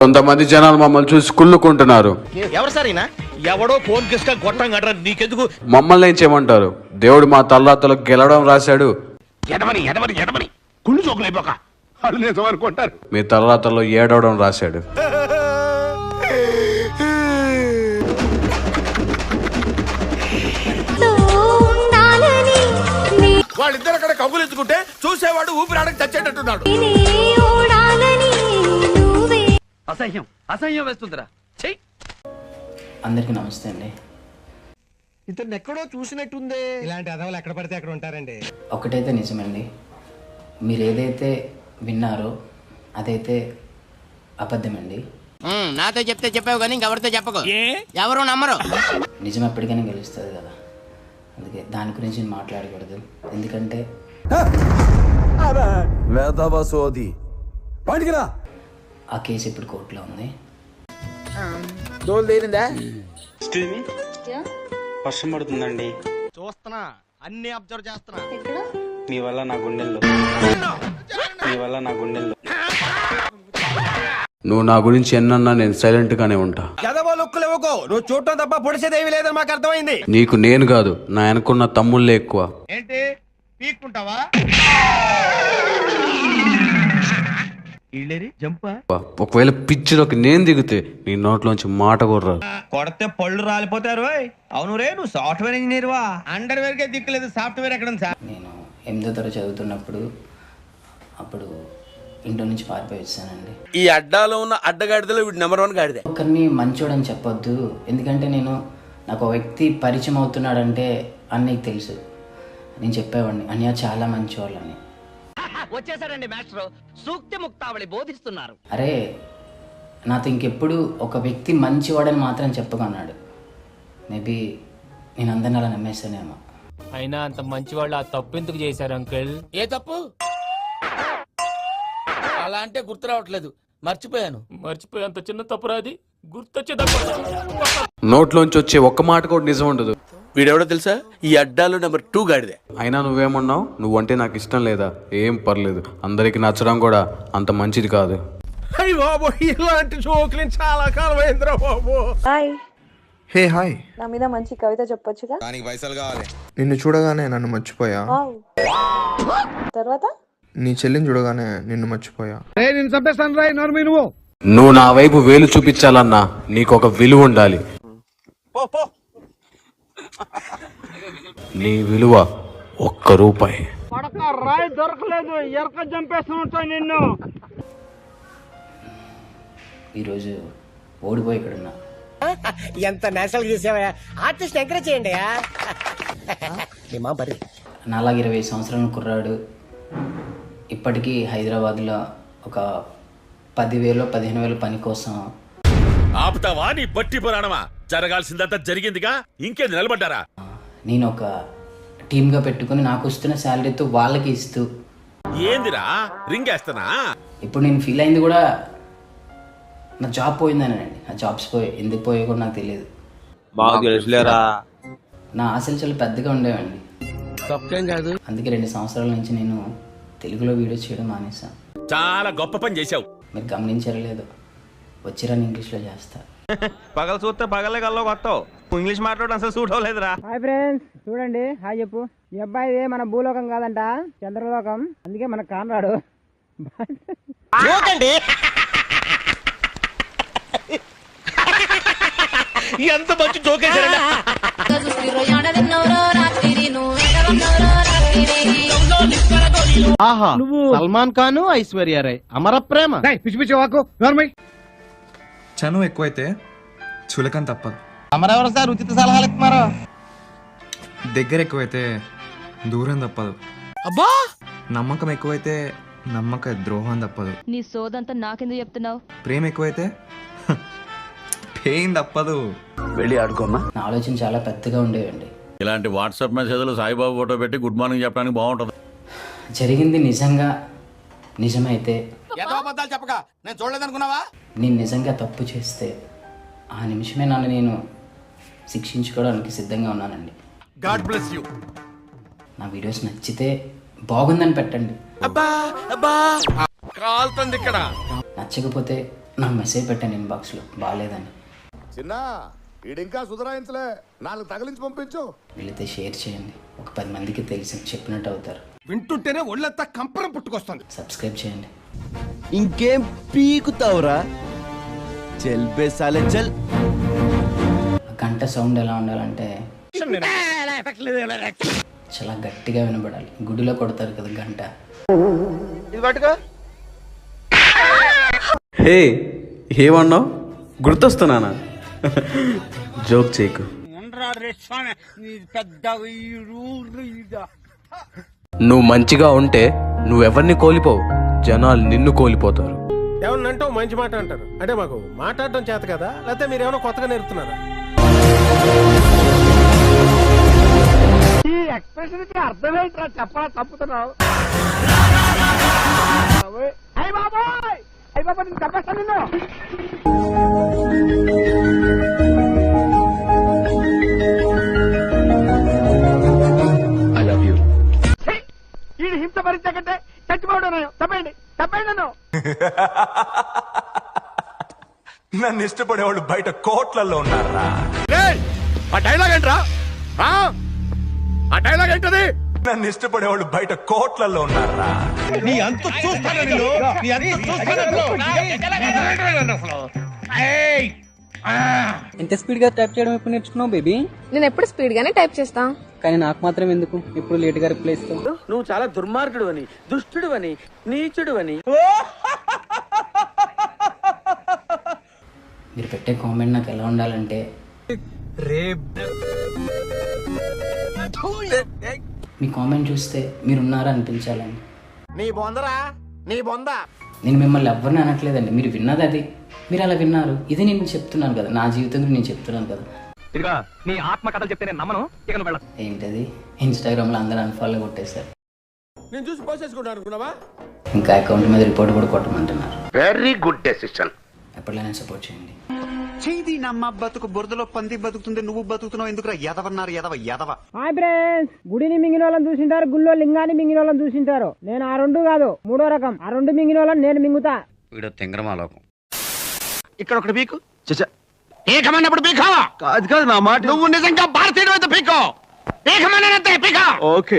కొంతమంది జనాలు మమ్మల్ని చూసి కుళ్ళుకుంటున్నారు. ఎవరు సరేనా ఎవడో ఫోన్ కిస్కా గొట్టం గడ్ర నీకెందుకు? మమ్మల్ని ఏం చేయమంటారు? దేవుడు మా తలరాతలో గెలవడం రాశాడు, కుళ్ళు చోకులైపోక వాళ్ళు నిజం అనుకుంటారు. మీ తలరాతలో ఏడవడం రాశాడు. వాళ్ళిద్దరు అక్కడ కబులించుకుంటే చూసేవాడు ఊపిరాడకి చచ్చేటట్టున్నాడు. అసహ్యం అసహ్యం వేస్తుందిరా. అందరికీ నమస్తే అండి. ఇతను ఎక్కడో చూసినట్టుందే. ఇలాంటి అదవలు ఎక్కడ పడితే అక్కడ ఉంటారండి. ఒకటైతే నిజమండి, మీరు ఏదైతే విన్నారో అదైతే అబద్ధమండి. నాతో చెప్తే చెప్పావు కానీ ఇంకెవరితో చెప్పకు, ఎవరు నమ్మరు. నిజం ఎప్పటికైనా గెలుస్తుంది కదా, అందుకే దాని గురించి నేను మాట్లాడకూడదు. ఎందుకంటే ఆ కేసు ఇప్పుడు కోర్టులో ఉంది. వర్షం పడుతుందండి. చూస్తున్నా, అన్ని అబ్జర్వ్ చేస్తున్నా. మీ వల్ల నా గుండెల్లో నువ్వు నా గురించి ఎన్నన్నా నేను సైలెంట్ గానే ఉంటా. నువ్వు చూడటం తప్ప పొడిచేదేవి లేదని మాకు అర్థమైంది. నీకు నేను కాదు, నా వెనకున్న తమ్ముళ్ళే ఎక్కువ. ఏంటి పీక్కుంటావా? ఒకవేళ పిచ్చిలోకి నేను దిగితే నీ నోట్లోంచి మాట కూడా రాదు. కొడితే పళ్ళు రాలిపోతారు. అవును రే, నువ్వు సాఫ్ట్వేర్ ఇంజనీర్ వా? అండర్వేర్ కే దిక్కులేదు, సాఫ్ట్వేర్ ఎక్కడ ఉంది సార్? నేను 8వ తరగతి చదువుతున్నప్పుడు అప్పుడు ఇంట్లో నుంచి పారిపోయి వచ్చానండి. ఈ అడ్డాలో ఉన్న అడ్డగాడిదలో వీడు నెంబర్ 1 గాడిదే. ఒకరిని మంచోడని చెప్పొద్దు, ఎందుకంటే నాకు ఒక వ్యక్తి పరిచయం అవుతున్నాడంటే అన్నయ్యకి తెలుసు, నేను చెప్పేవాడిని అన్నయ్య చాలా మంచివాళ్ళని. వచ్చేసారండి మాస్టర్, సూక్తి ముక్తావళి బోధిస్తున్నారు. అరే నాతో ఇంకెప్పుడు ఒక వ్యక్తి మంచివాడని మాత్రం చెప్పకన్నాడు. మేబీ నేను అందరిని అలా నమ్మేస్తానేమో. అయినా అంత మంచి వాళ్ళు ఆ తప్పు ఎందుకు చేశారు అంకుల్? ఏ తప్పు? అలా అంటే గుర్తు రావట్లేదు, మర్చిపోయాను. మర్చిపోయేంత చిన్న తప్పు రాది, గుర్తొచ్చే నోట్లోంచి వచ్చే ఒక్క మాట కూడా నిజం ఉండదు. వీడెవడో తెలుసా? ఈ అడ్డాలో నెంబర్ 2 గాడిదే. అయినా నువ్వేమన్నావు? నువ్వంటే నాకు ఇష్టం లేదా? ఏం పర్లేదు, అందరికి నచ్చడం కూడా అంత మంచిది కాదు. అయ్య బాబు, ఇలాంటి జోకులు చాలా కాలం అయిందిరా బాబు. హాయ్. Hey hi. నా మీద మంచి కవిత చెప్పొచ్చుగా. దానికి పైసలు కావాలి. నిన్ను చూడగానే నన్ను మర్చిపోయా. తర్వాత నీ చెల్లిని చూడగానే నిన్ను మర్చిపోయా. నేను చంపేస్తాను రా నువ్వు. నువ్వు నా వైపు వేలు చూపించాలన్నా నీకు ఒక విలువ ఉండాలి. నీ విలువ ₹1. రాయి దొరకలేదు, ఎరక చంపేస్తా నిన్ను. ఈరోజు ఓడిపోయి ఇక్కడున్నా. ఎంత నేషనల్ చూసావా? ఆర్టిస్ట్ ఎంకరేజ్ చేయండి. నాలాగా 20 సంవత్సరాల కుర్రాడు ఇప్పటికీ హైదరాబాద్లో ఒక 10,000-15,000 పని కోసం. ఆపుతావా నీ బట్టి పురాణమా? జరగాల్సిందంతా జరిగిందిగా, ఇంకేది నిలబడ్డారా? నేను ఒక టీమ్గా పెట్టుకుని నాకు వస్తున్న శాలరీతో వాళ్ళకి ఇస్తూ. ఏందిరా రింగేస్తానా? ఇప్పుడు నేను ఫీల్ అయింది కూడా నా జాబ్ పోయిందనండి. నా జాబ్స్ ఎందుకు పోయో కూడా నాకు తెలియదు. నా ఆశలు చాలా పెద్దగా ఉండేవండి. అందుకే 2 సంవత్సరాల నుంచి నేను తెలుగులో వీడియో చేయడం మానేసాను. చాలా గొప్ప పని చేశావు. మీరు గమనించారో లేదో, వచ్చిరాని ఇంగ్లీష్లో చేస్తా. పగలు చూస్తే పగలే కల్లో కొత్తావు. ఇంగ్లీష్ మాట్లాడడం అసలు సూట్ అవ్వలేదురా. హాయ్ ఫ్రెండ్స్, చూడండి హాయ్ చెప్పు. ఈ అబ్బాయి మన భూలోకం కాదంట, చంద్రలోకం. అందుకే మనకు కానరాడు. ఎంత మంచి జోకేశారండి. ఆహా, నువ్వు సల్మాన్ ఖాన్, ఐశ్వర్య రాయ్ అమర ప్రేమ. పిచ్చి పిచ్చి వాకు నోర్మై. చనువు ఎక్కువైతే చులకం తప్పదు. అమరెవరు సార్ ఉచిత సలహాలు ఇస్తున్నారు? దగ్గర ఎక్కువైతే దూరం తప్పదు. అబ్బా, నమ్మకం ఎక్కువైతే నమ్మక ద్రోహం తప్పదు. నీ సోదంతా నాకెందుకు చెప్తున్నావు? ప్రేమ ఎక్కువైతే పెయిన్ తప్పదు. వెళ్ళి ఆడుకోమ్మా. నా ఆలోచన చాలా పెద్దగా ఉండేవండి. ఇలాంటి వాట్సాప్ మెసేజ్లు సాయిబాబు ఫోటో పెట్టి గుడ్ మార్నింగ్ చెప్పడానికి బాగుంటుంది. జరిగింది నిజంగా నిజమైతే, చెప్పక నేను చూడలేదనుకున్నావా? నేను నిజంగా తప్పు చేస్తే ఆ నిమిషమే నన్ను నేను శిక్షించుకోవడానికి సిద్ధంగా ఉన్నానండి. God bless you. నా వీడియోస్ నచ్చితే బాగుందని పెట్టండి. కాల్తుంది ఇక్కడ. నచ్చకపోతే నాకు మెసేజ్ పెట్టాను ఇన్బాక్స్లో బాగాలేదని. చిన్న ఈడింకా సుధరాయించలే 4 తగిలించి పంపించు. వీళ్ళైతే షేర్ చేయండి, ఒక 10 మందికి తెలిసి చెప్పినట్టు అవుతారు. వింటుంటేనే ఒళ్ళంతా కంపరం పుట్టుకొస్తుంది. సబ్స్క్రైబ్ చేయండి. ఇంకేం పీకుతావురా? చల్ బేసాలే చల్. గంట సౌండ్ ఎలా ఉండాలంటే చాలా గట్టిగా వినబడాలి. గుడిలో కొడతారు కదా గంట. హే ఏమన్నావు? గుర్తొస్తున్నానా? జోక్ చేయకు. నువ్వు మంచిగా ఉంటే నువ్వెవరిని కోల్పోవు, జనాలు నిన్ను కోల్పోతారు. ఏమన్నంటావు? మంచి మాట అంటారు అంటే మాకు మాట్లాడటం చేత కదా, లేకపోతే మీరు ఏమైనా కొత్తగా నేర్పుతున్నారా? ఈ ఎక్స్ప్రెషన్ కి అర్థమేంట్రా? చెప్పరా తప్పుతున్నావు? అయ్య బాబాయ్, అయ్య బాబాయ్, నేను చంపేస్తాను నిన్ను. I love you. ఈ హింస భరించకంటే చచ్చిపోవడం తప్పండి తప్పండి నన్ను. నన్ను ఇష్టపడేవాళ్ళు బయట కోట్లలో ఉన్నారా? ఆ డైలాగ్ ఏంట్రా? ఆ డైలాగ్ ఏంటది? నన్ను ఇష్టపడేవాళ్ళు బయట కోట్లలో ఉన్నారా? నీ అంత చూస్తాను నిన్ను, నీ అంత చూస్తాను. ఎంత స్పీడ్ గా టైప్ చేయడం ఎప్పుడు నేర్చుకున్నావు బేబీ? నేను ఎప్పుడు స్పీడ్ గానే టైప్ చేస్తా, కానీ నాకు మాత్రం ఎందుకు ఇప్పుడు లేట్ గా రిప్లై ఇస్తావు? నువ్వు చాలా దుర్మార్గుడు అని, దుష్టుడు అని, నీచుడు అని. మీరు పెట్టే కామెంట్ నాకు ఎలా ఉండాలంటే మీ కామెంట్ చూస్తే మీరున్నారా అనిపించాలండి. నీ బొందరా, నీ బొంద. నేను మిమ్మల్ని ఎవరిని అనట్లేదండి, మీరు విన్నది అది, మీరు అలా విన్నారు. ఇది నేను చెప్తున్నాను కదా, నా జీవితం గురించి నేను చెప్తున్నాను కదా. నీ ఆత్మ కథలు చెప్తే నేను నమ్మను. ఇక నువ్వు వెళ్ళకు. ఏంటది? ఇన్స్టాగ్రామ్లో అందరూ అన్ఫాలో కొట్టేశారు. నేను చూసి పోసేసుకుంటాను అనుకున్నావా? ఇంకా అకౌంట్ మీద రిపోర్ట్ కూడా కొట్టమంటున్నారు. Very good decision. ఎప్పటికైనా సపోర్ట్ చేయండి. చేది నమ్మ బతుకు బురదలో పంది బతుకుతుంది, నువ్వు బతుకుతున్నావు ఎందుకురా? ఎదవన్నారు ఎదవ. హాయ్ ఫ్రెండ్స్, గుడిని మింగిన వాళ్ళని చూసింటారు, గుళ్ళో లింగాన్ని మింగిన వాళ్ళని చూసింటారు. నేను ఆ 2 కాదు, 3వ రకం. ఆ 2 మింగిన వాళ్ళని నేను మింగుతా. వీడు తింగరమాలోకం. ఇక్కడ ఒకటి పీకు. ఏకమైనప్పుడు పీకావా? కాదు నా మాట. నువ్వు నిజంగా భారతీయుడు అయితే పీకో. ఏకమైనంతే పీకా. ఓకే.